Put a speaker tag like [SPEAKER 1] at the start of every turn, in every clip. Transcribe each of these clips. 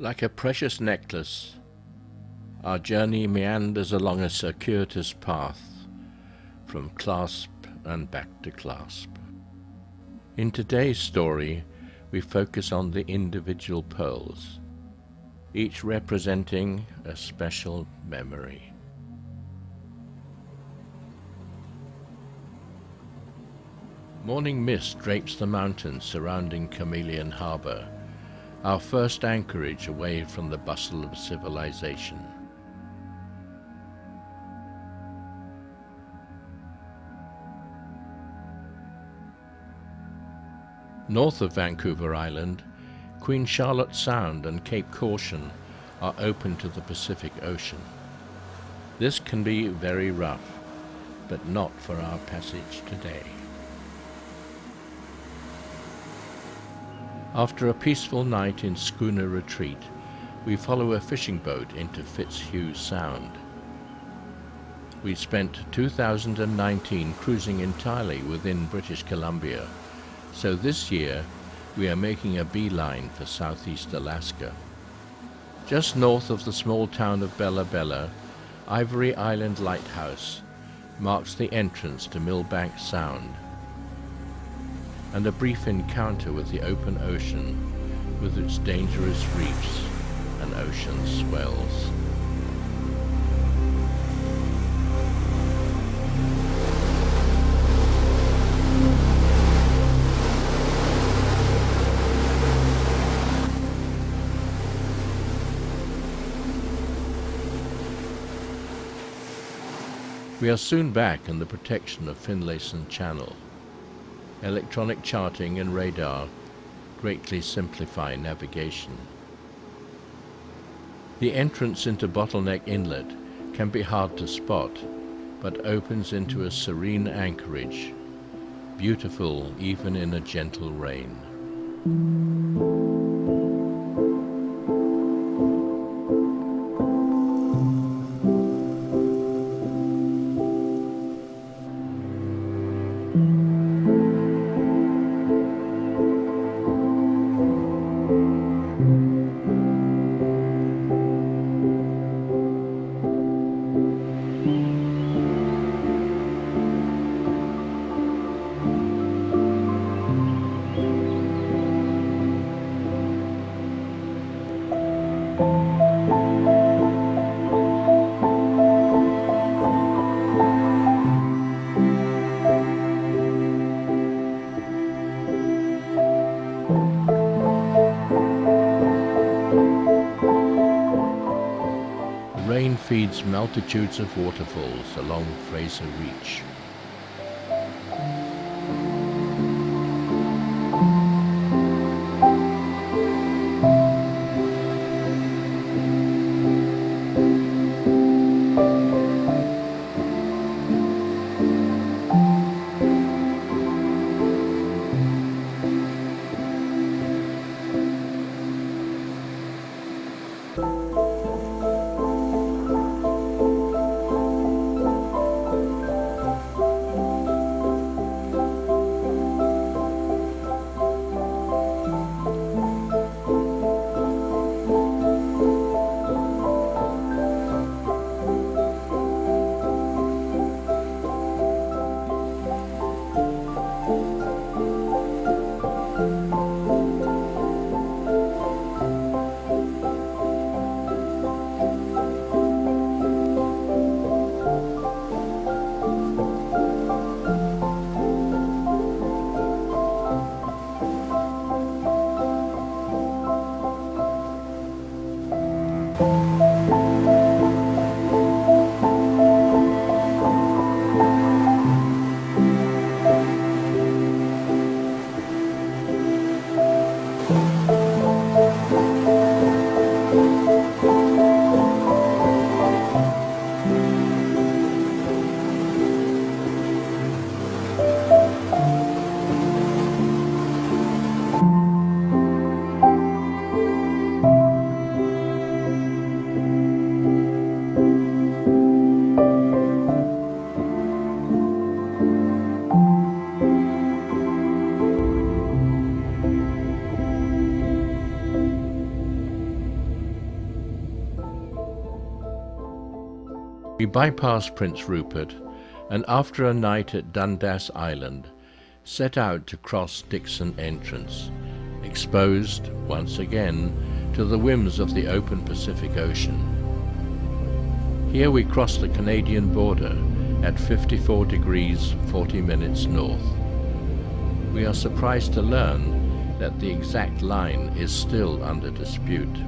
[SPEAKER 1] Like a precious necklace, our journey meanders along a circuitous path, from clasp and back to clasp. In today's story, we focus on the individual pearls, each representing a special memory. Morning mist drapes the mountains surrounding Chameleon Harbour, our first anchorage away from the bustle of civilization. North of Vancouver Island, Queen Charlotte Sound and Cape Caution are open to the Pacific Ocean. This can be very rough, but not for our passage today. After a peaceful night in schooner retreat, we follow a fishing boat into Fitzhugh Sound. We spent 2019 cruising entirely within British Columbia, so this year we are making a beeline for southeast Alaska. Just north of the small town of Bella Bella, Ivory Island Lighthouse marks the entrance to Millbank Sound, and a brief encounter with the open ocean with its dangerous reefs and ocean swells. We are soon back in the protection of Finlayson Channel. Electronic charting and radar greatly simplify navigation. The entrance into Bottleneck Inlet can be hard to spot, but opens into a serene anchorage, beautiful even in a gentle rain. Rain feeds multitudes of waterfalls along Fraser Reach. We bypassed Prince Rupert and after a night at Dundas Island, set out to cross Dixon Entrance, exposed, once again, to the whims of the open Pacific Ocean. Here we crossed the Canadian border at 54 degrees 40 minutes north. We are surprised to learn that the exact line is still under dispute.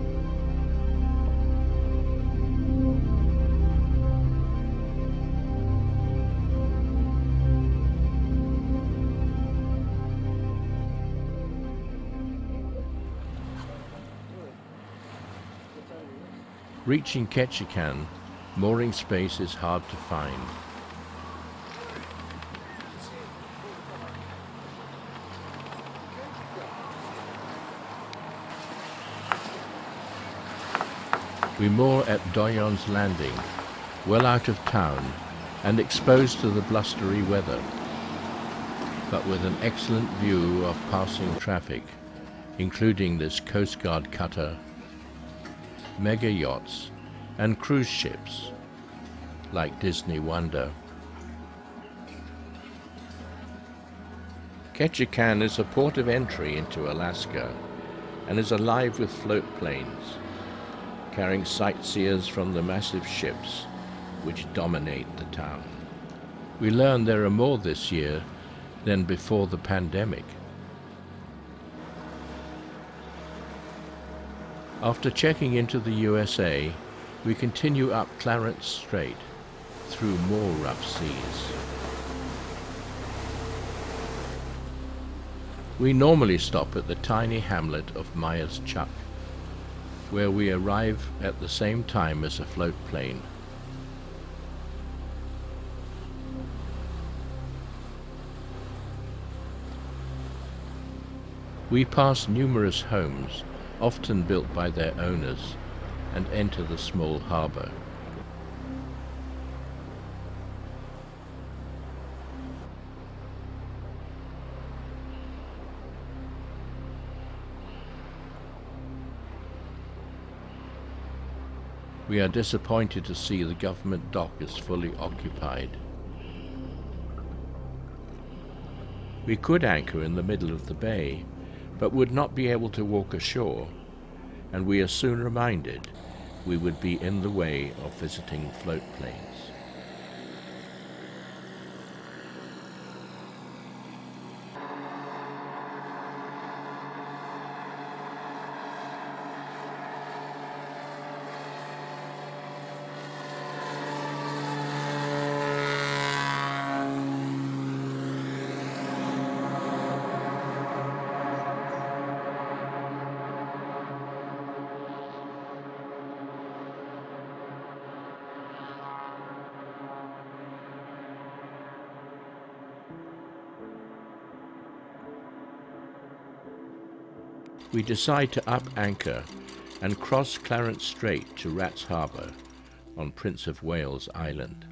[SPEAKER 1] Reaching Ketchikan, mooring space is hard to find. We moor at Doyon's Landing, well out of town and exposed to the blustery weather, but with an excellent view of passing traffic, including this Coast Guard cutter, mega yachts and cruise ships like Disney Wonder. Ketchikan is a port of entry into Alaska and is alive with float planes, carrying sightseers from the massive ships which dominate the town. We learn there are more this year than before the pandemic. After checking into the USA, we continue up Clarence Strait through more rough seas. We normally stop at the tiny hamlet of Myers Chuck, where we arrive at the same time as a float plane. We pass numerous homes, often built by their owners, and enter the small harbour. We are disappointed to see the government dock is fully occupied. We could anchor in the middle of the bay, but would not be able to walk ashore, and we are soon reminded we would be in the way of visiting float planes. We decide to up anchor and cross Clarence Strait to Rats Harbour on Prince of Wales Island.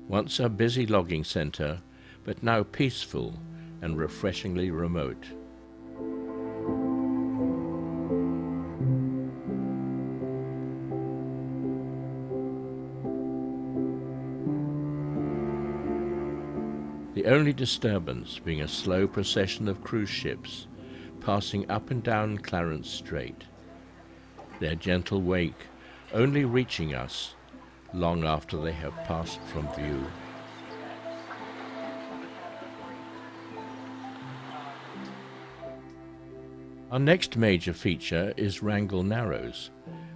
[SPEAKER 1] Once a busy logging centre, but now peaceful and refreshingly remote. The only disturbance being a slow procession of cruise ships passing up and down Clarence Strait, their gentle wake only reaching us long after they have passed from view. Our next major feature is Wrangell Narrows,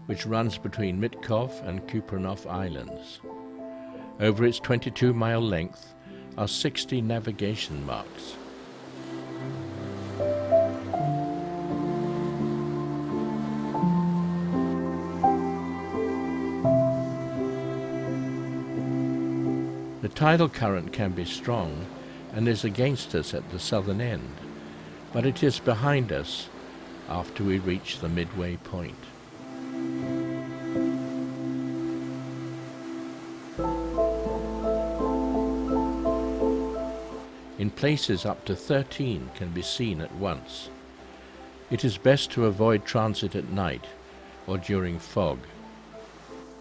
[SPEAKER 1] which runs between Mitkov and Kupreanof Islands. Over its 22-mile length are 60 navigation marks. The tidal current can be strong and is against us at the southern end, but it is behind us after we reach the midway point. In places up to 13 can be seen at once. It is best to avoid transit at night or during fog.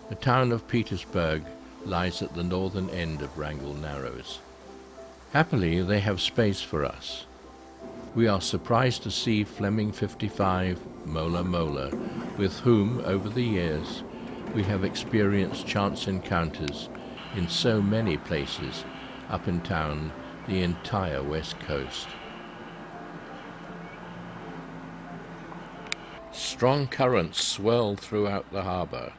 [SPEAKER 1] The town of Petersburg lies at the northern end of Wrangell Narrows. Happily, they have space for us. We are surprised to see Fleming 55 Mola Mola, with whom, over the years, we have experienced chance encounters in so many places up and down the entire west coast. Strong currents swirl throughout the harbour,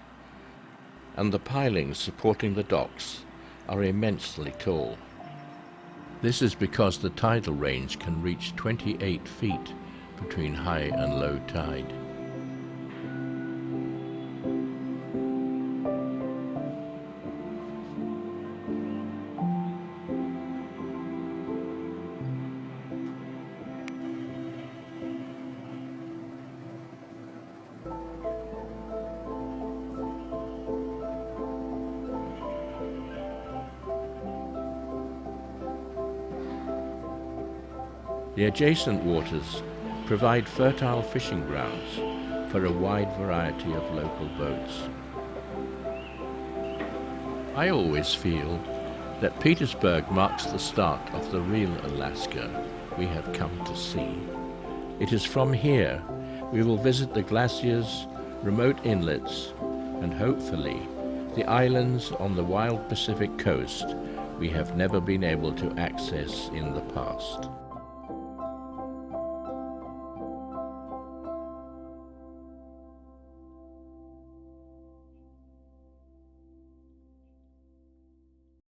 [SPEAKER 1] and the pilings supporting the docks are immensely tall. This is because the tidal range can reach 28 feet between high and low tide. The adjacent waters provide fertile fishing grounds for a wide variety of local boats. I always feel that Petersburg marks the start of the real Alaska we have come to see. It is from here we will visit the glaciers, remote inlets, and hopefully the islands on the wild Pacific coast we have never been able to access in the past.